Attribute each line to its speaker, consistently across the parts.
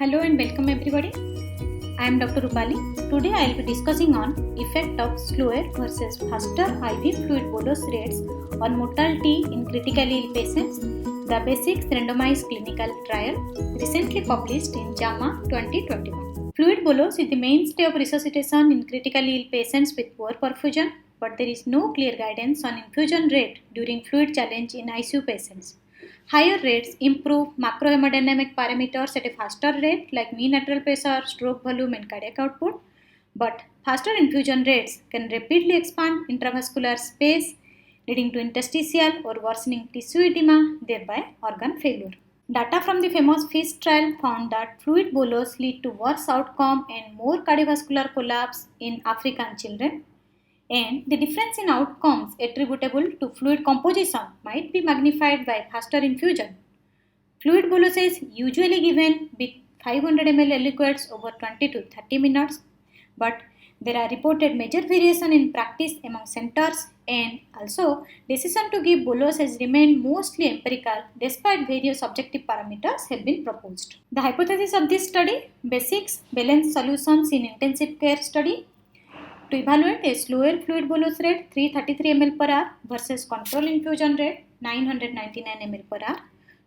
Speaker 1: Hello and welcome everybody. I am Dr. Rupali. Today I will be discussing on effect of slower versus faster IV fluid bolus rates on mortality in critically ill patients, the BASICS randomized clinical trial recently published in JAMA 2021. Fluid bolus is the mainstay of resuscitation in critically ill patients with poor perfusion, but there is no clear guidance on infusion rate during fluid challenge in ICU patients. Higher rates improve macrohemodynamic parameters at a faster rate like mean arterial pressure, stroke volume and cardiac output, but faster infusion rates can rapidly expand intravascular space leading to interstitial or worsening tissue edema, thereby organ failure. Data from the famous FIST trial found that fluid bolus lead to worse outcome and more cardiovascular collapse in African children, and the difference in outcomes attributable to fluid composition might be magnified by faster infusion. Fluid bolus is usually given with 500 ml liquids over 20 to 30 minutes, but there are reported major variation in practice among centers, and also decision to give bolus has remained mostly empirical despite various objective parameters have been proposed. The hypothesis of this study: BASICS balanced solutions in intensive care study to evaluate a slower fluid bolus rate 333 ml per hour versus control infusion rate 999 ml per hour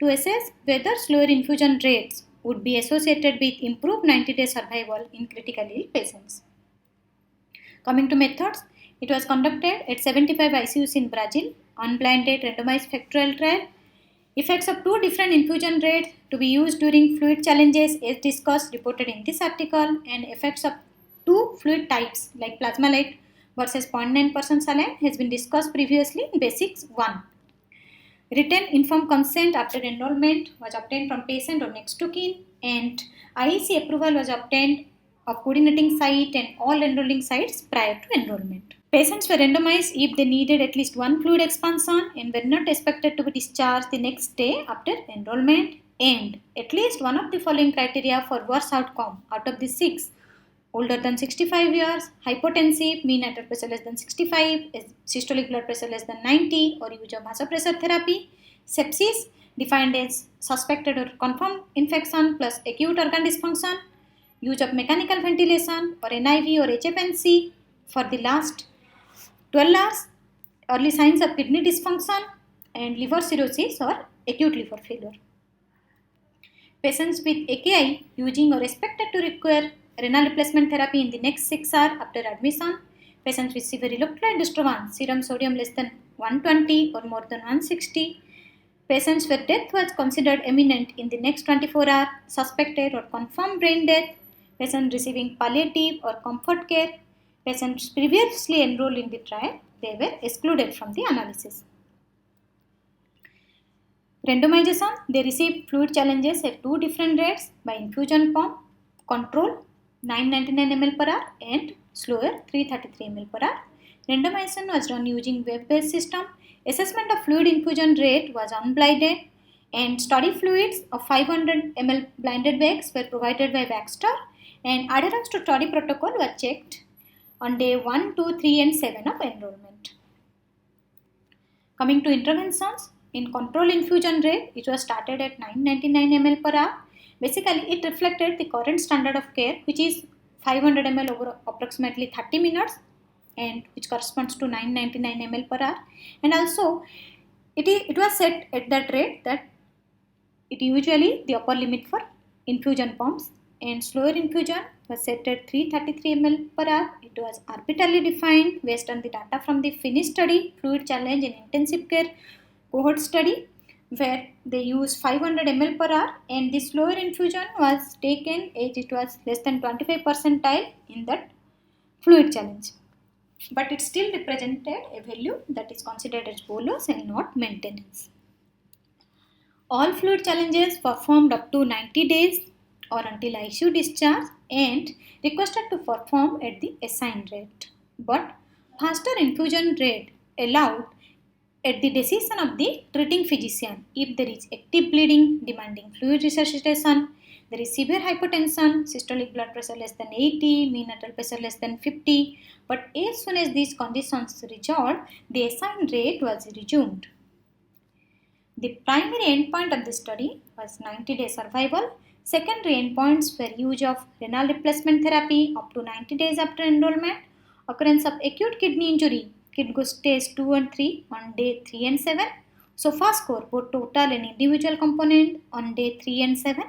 Speaker 1: to assess whether slower infusion rates would be associated with improved 90-day survival in critically ill patients. Coming to methods, it was conducted at 75 ICUs in Brazil, unblinded randomized factorial trial. Effects of two different infusion rates to be used during fluid challenges as discussed reported in this article, and effects of two fluid types like plasma-lite versus 0.9% saline has been discussed previously in BASICS 1. Written informed consent after enrollment was obtained from patient or next to kin, and IEC approval was obtained of coordinating site and all enrolling sites prior to enrollment. Patients were randomized if they needed at least one fluid expansion and were not expected to be discharged the next day after enrollment, and at least one of the following criteria for worse outcome out of the 6: older than 65 years, hypotensive, mean arterial pressure less than 65, systolic blood pressure less than 90, or use of vasopressor therapy, sepsis defined as suspected or confirmed infection plus acute organ dysfunction, use of mechanical ventilation or NIV or HFNC for the last 12 hours, early signs of kidney dysfunction, and liver cirrhosis or acute liver failure. Patients with AKI using or expected to require renal replacement therapy in the next 6 hours after admission. Patients with severe electrolyte disturbance, serum sodium less than 120 or more than 160. Patients where death was considered imminent in the next 24 hours, suspected or confirmed brain death. Patients receiving palliative or comfort care. Patients previously enrolled in the trial, they were excluded from the analysis. Randomization, they received fluid challenges at two different rates by infusion pump, control 999 ml per hour and slower 333 ml per hour. Randomization was done using web-based system. Assessment of fluid infusion rate was unblinded, and study fluids of 500 ml blinded bags were provided by Baxter, and adherence to study protocol was checked on day 1, 2, 3 and 7 of enrollment. Coming to interventions, in control infusion rate, it was started at 999 ml per hour. Basically, it reflected the current standard of care, which is 500 ml over approximately 30 minutes, and which corresponds to 999 ml per hour. And also, it was set at that rate that it usually the upper limit for infusion pumps, and slower infusion was set at 333 ml per hour. It was arbitrarily defined based on the data from the Finnish study, fluid challenge in intensive care cohort study, where they use 500 ml per hour, and the slower infusion was taken as it was less than 25 percentile in that fluid challenge. But it still represented a value that is considered as bolus and not maintenance. All fluid challenges performed up to 90 days or until ICU discharge and requested to perform at the assigned rate. But faster infusion rate allowed at the decision of the treating physician if there is active bleeding demanding fluid resuscitation, there is severe hypotension, systolic blood pressure less than 80, mean arterial pressure less than 50, but as soon as these conditions resolved, the assigned rate was resumed. The primary endpoint of the study was 90-day survival Secondary endpoints were use of renal replacement therapy up to 90 days after enrollment, occurrence of acute kidney injury, KidGO stage 2 and 3 on day 3 and 7, SOFA score both total and individual component on day 3 and 7,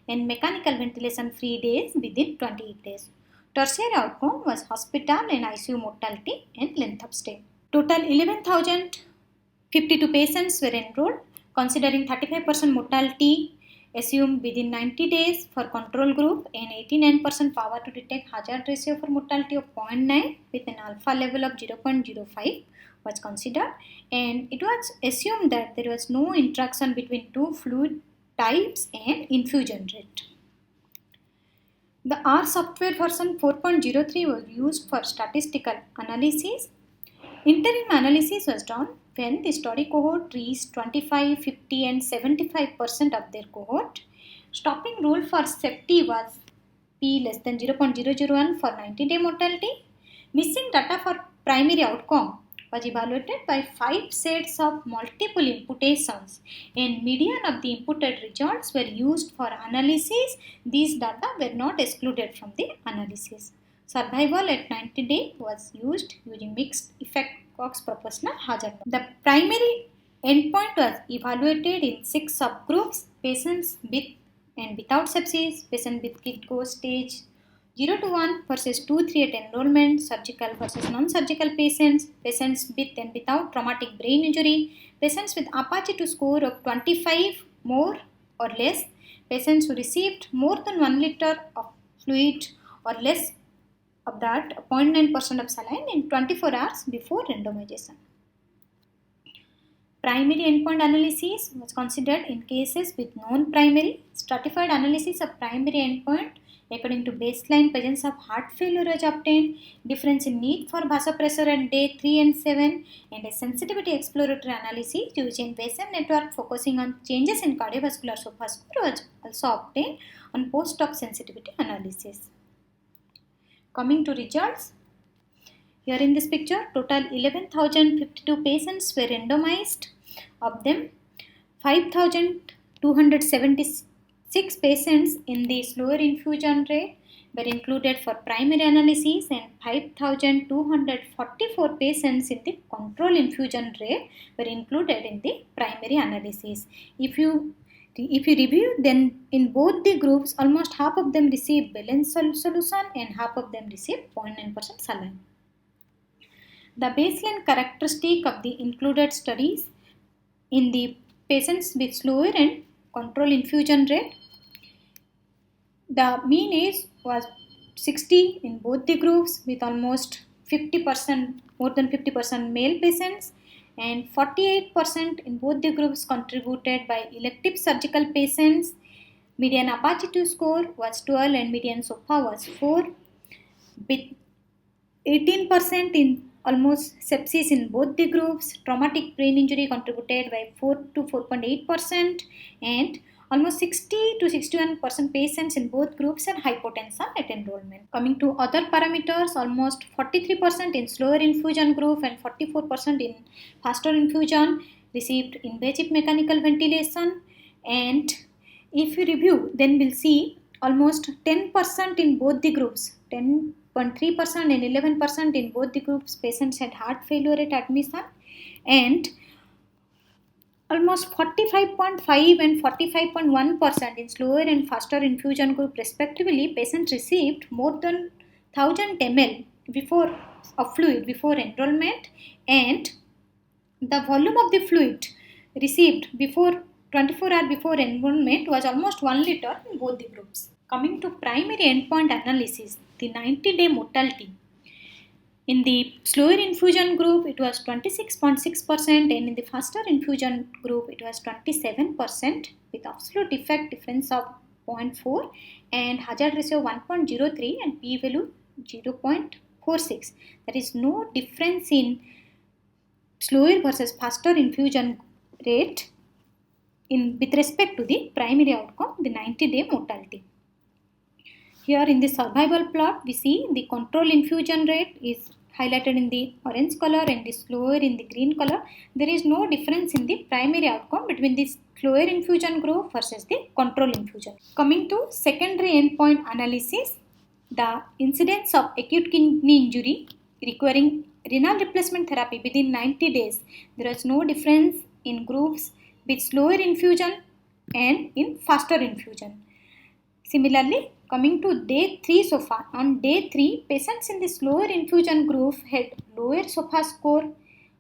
Speaker 1: and mechanical ventilation free days within 28 days. Tertiary outcome was hospital and ICU mortality and length of stay. Total 11,052 patients were enrolled, considering 35% mortality assumed within 90 days for control group and 89% power to detect hazard ratio for mortality of 0.9 with an alpha level of 0.05 was considered, and it was assumed that there was no interaction between two fluid types and infusion rate. The R software version 4.03 was used for statistical analysis. Interim analysis was done when the study cohort reached 25, 50 and 75% of their cohort. Stopping rule for safety was P less than 0.001 for 90-day mortality. Missing data for primary outcome was evaluated by 5 sets of multiple imputations, and median of the imputed results were used for analysis. These data were not excluded from the analysis. Survival at 90 days was used using mixed effect Cox proportional hazard. The primary endpoint was evaluated in 6 subgroups: patients with and without sepsis, patients with KidGO stage 0 to 1 versus 2, 3 at enrollment, surgical versus non-surgical patients, patients with and without traumatic brain injury, patients with Apache 2 score of 25 more or less, patients who received more than 1 liter of fluid or less of that 0.9% of saline in 24 hours before randomization. Primary endpoint analysis was considered in cases with non-primary. Stratified analysis of primary endpoint according to baseline presence of heart failure was obtained, difference in need for vasopressor at day 3 and 7, and a sensitivity exploratory analysis using Bayesian network focusing on changes in cardiovascular SOFA score was also obtained on post-hoc sensitivity analysis. Coming to results, here in this picture, total 11,052 patients were randomized. Of them, 5,276 patients in the slower infusion rate were included for primary analysis, and 5,244 patients in the control infusion rate were included in the primary analysis. If you review, then in both the groups, almost half of them received balanced solution and half of them received 0.9% saline. The baseline characteristic of the included studies in the patients with slower and control infusion rate, the mean age was 60 in both the groups, with almost 50%, more than 50% male patients, and 48% in both the groups contributed by elective surgical patients. Median Apache 2 score was 12 and median SOFA was 4, with 18% in almost sepsis in both the groups. Traumatic brain injury contributed by 4 to 4.8%, and almost 60 to 61% patients in both groups had hypotension at enrollment. Coming to other parameters, almost 43% in slower infusion group and 44% in faster infusion received invasive mechanical ventilation. And if you review, then we'll see almost 10% in both the groups, 10.3% and 11% in both the groups patients had heart failure at admission, and almost 45.5 and 45.1% in slower and faster infusion group respectively, patients received more than 1000 ml of fluid before enrollment, and the volume of the fluid received before 24 hours before enrollment was almost 1 liter in both the groups. Coming to primary endpoint analysis, the 90-day mortality. In the slower infusion group, it was 26.6%, and in the faster infusion group, it was 27%, with absolute effect difference of 0.4 and hazard ratio 1.03 and p-value 0.46. There is no difference in slower versus faster infusion rate with respect to the primary outcome, the 90-day mortality. Here in the survival plot, we see the control infusion rate is highlighted in the orange color and the slower in the green color, there is no difference in the primary outcome between the slower infusion group versus the control infusion. Coming to secondary endpoint analysis, the incidence of acute kidney injury requiring renal replacement therapy within 90 days, there was no difference in groups with slower infusion and in faster infusion. Similarly, coming to day 3 SOFA, on day 3, patients in the slower infusion group had lower SOFA score,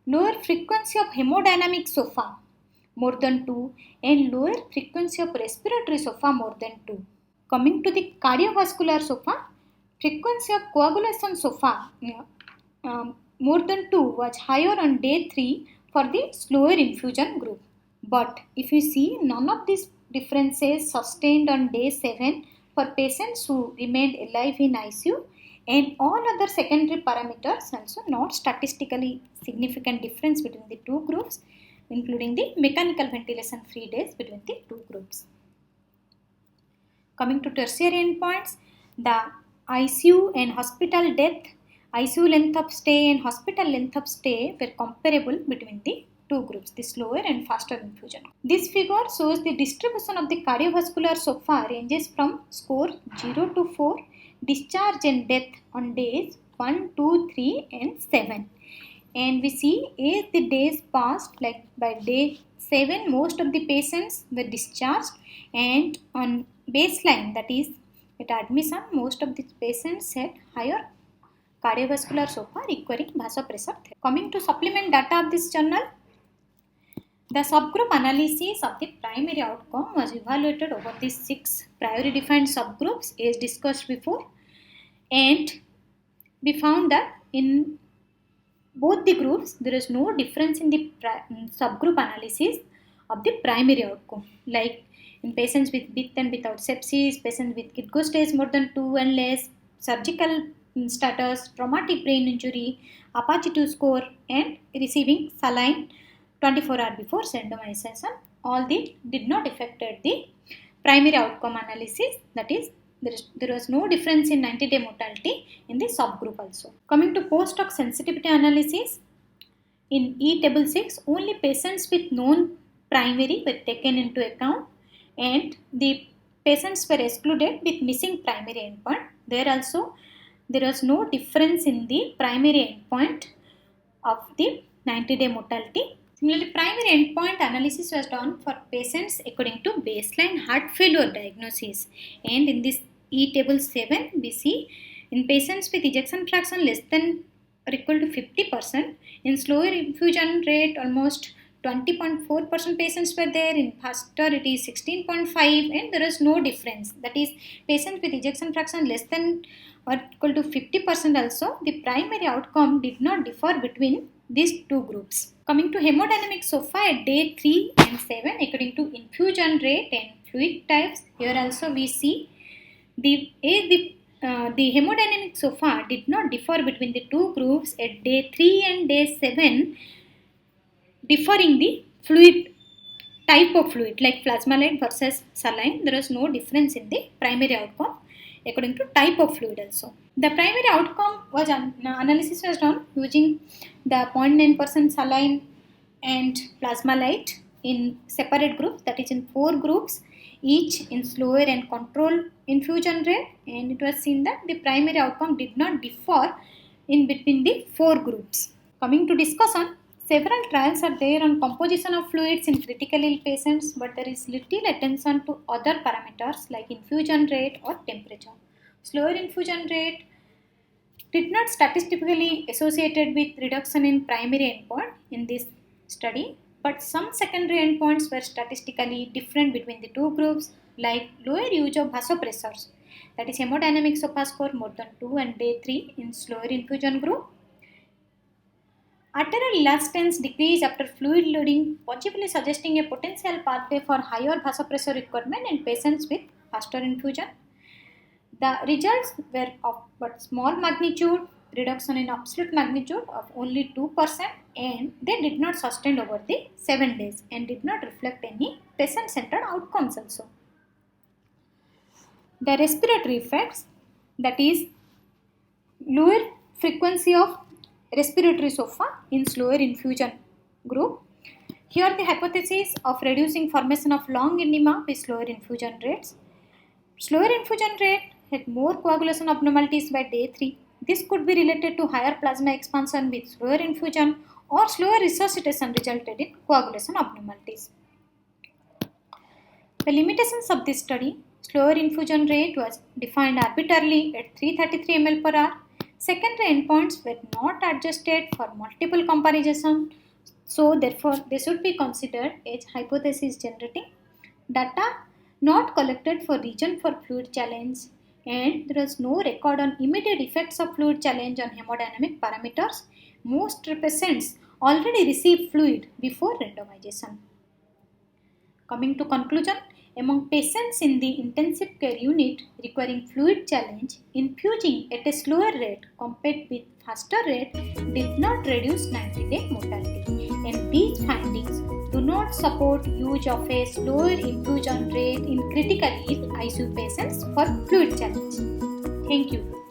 Speaker 1: lower frequency of hemodynamic SOFA more than 2 and lower frequency of respiratory SOFA more than 2. Coming to the cardiovascular SOFA, frequency of coagulation SOFA more than 2 was higher on day 3 for the slower infusion group. But if you see, none of these differences sustained on day 7 for patients who remained alive in ICU, and all other secondary parameters also not statistically significant difference between the two groups, including the mechanical ventilation free days between the two groups. Coming to tertiary endpoints, the ICU and hospital death, ICU length of stay and hospital length of stay were comparable between the two groups, the slower and faster infusion. This figure shows the distribution of the cardiovascular SOFA ranges from score 0 to 4, discharge and death on days 1, 2, 3 and 7. And we see as the days passed, like by day 7 most of the patients were discharged, and on baseline, that is at admission, most of the patients had higher cardiovascular SOFA requiring vasopressor therapy. Coming to supplement data of this journal, the subgroup analysis of the primary outcome was evaluated over the 6 priority defined subgroups as discussed before, and we found that in both the groups there is no difference in the subgroup analysis of the primary outcome, like in patients with and without sepsis, patients with KidCO stage more than 2 and less, surgical status, traumatic brain injury, Apache 2 score, and receiving saline 24 hours before randomization. All these did not affect the primary outcome analysis, that is there was no difference in 90-day mortality in the subgroup also. Coming to post-hoc sensitivity analysis, in E table 6, only patients with known primary were taken into account and the patients were excluded with missing primary endpoint. There also there was no difference in the primary endpoint of the 90-day mortality. Similarly, primary endpoint analysis was done for patients according to baseline heart failure diagnosis, and in this E table 7 we see in patients with ejection fraction less than or equal to 50%, in slower infusion rate almost 20.4% patients were there, in faster it is 16.5%, and there is no difference, that is patients with ejection fraction less than or equal to 50% also, the primary outcome did not differ between these two groups. Coming to hemodynamic SOFA at day 3 and 7 according to infusion rate and fluid types, here also we see the hemodynamic SOFA did not differ between the two groups at day 3 and day 7, differing the fluid type of fluid like plasmalite versus saline. There is no difference in the primary outcome according to type of fluid also. The primary outcome was analysis was done using the 0.9% saline and plasmalite in separate groups, that is in 4 groups, each in slower and controlled infusion rate, and it was seen that the primary outcome did not differ in between the 4 groups. Coming to discussion, several trials are there on composition of fluids in critically ill patients, but there is little attention to other parameters like infusion rate or temperature. Slower infusion rate did not statistically associated with reduction in primary endpoint in this study, but some secondary endpoints were statistically different between the two groups, like lower use of vasopressors, that is hemodynamic SOFA score more than 2 and day 3 in slower infusion group. Arterial elastance decrease after fluid loading, possibly suggesting a potential pathway for higher vasopressor requirement in patients with faster infusion. The results were of but small magnitude, reduction in absolute magnitude of only 2%, and they did not sustain over the 7 days and did not reflect any patient-centered outcomes also. The respiratory effects, that is lower frequency of respiratory SOFA in slower infusion group. Here the hypothesis of reducing formation of lung edema with slower infusion rates. Slower infusion rate had more coagulation abnormalities by day 3. This could be related to higher plasma expansion with slower infusion or slower resuscitation resulted in coagulation abnormalities. The limitations of this study: slower infusion rate was defined arbitrarily at 333 ml per hour. Secondary endpoints were not adjusted for multiple comparisons, so therefore they should be considered as hypothesis generating. Data not collected for region for fluid challenge, and there was no record on immediate effects of fluid challenge on hemodynamic parameters. Most patients already received fluid before randomization. Coming to conclusion, among patients in the intensive care unit requiring fluid challenge, infusing at a slower rate compared with faster rate did not reduce 90-day mortality, and these findings do not support use of a slower infusion rate in critically ill ICU patients for fluid challenge. Thank you.